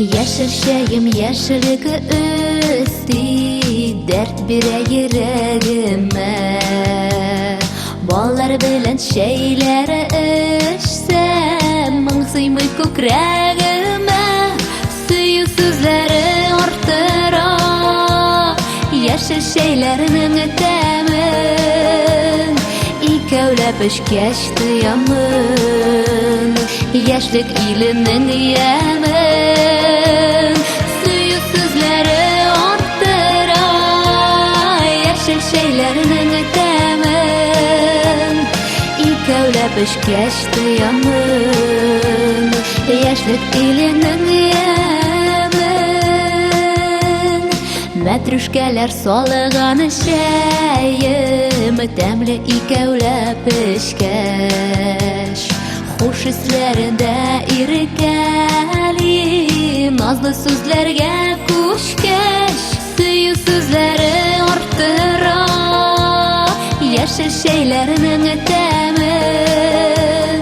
Яшелчәем яшелеге өсти, дәрт бирә йөрәгемә. Баллар белән чәйләре эчсәм, моңсыймый күкрәгемә. Сөю сүзләре артыра яшел чәйләрнең тәмен. Икәүләп эчкәч тоямын яшьлек иленең ямен. Сөю сүзләре артыра яшел чәйләрнең тәмен. Икәүләп эчкәч тоямын яшьлек иленең ямен. Мәтрүшкәләр салыган чәем, тәмле икәүләп эчкәч. Хуш исләрендә иркәли, назлы сүзләргә күчкәч. Сөю сүзләре артыра яшел чәйләрнең тәмен.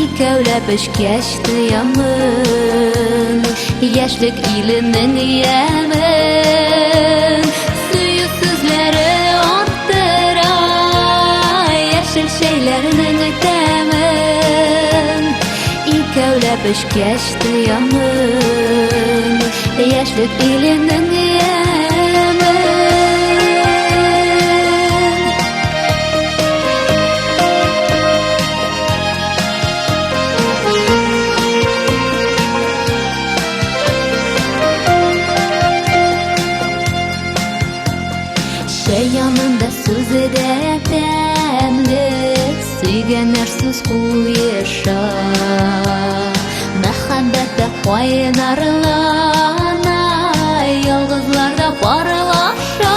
Икәүләп эчкәч тоямын яшьлек иленең ямен. Сөю сүзләре артыра яшел чәйләрнең тәмен. Икәүләп эчкәч тоямын яшьлек иленең ямен. Чәй янында сүзе дә тәмле, сөйгәннәр сүз куеша. Мәхәббәттә кайнарлана, ялгызларда парлаша.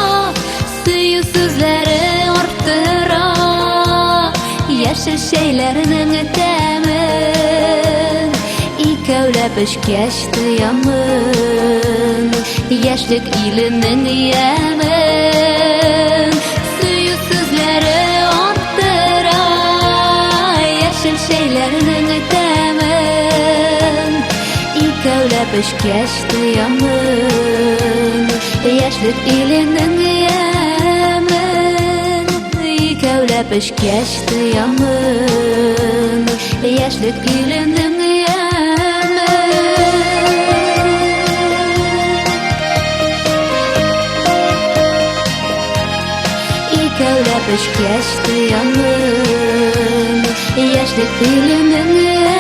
Сөю сүзләре артыра яшел чәйләрнең тәмен. Икәүләп эчкәч тоямын яшьлек иленең ямен. Сөю сүзләре артыра яшел чәйләрнең тәмен. Икәүләп эчкәч тоямын яшьлек иленең ямен. Икәүләп эчкәч тоямын яшьлек иленең ямен. Икәүләп эчкәч тоямын яшьлек иленең ямен.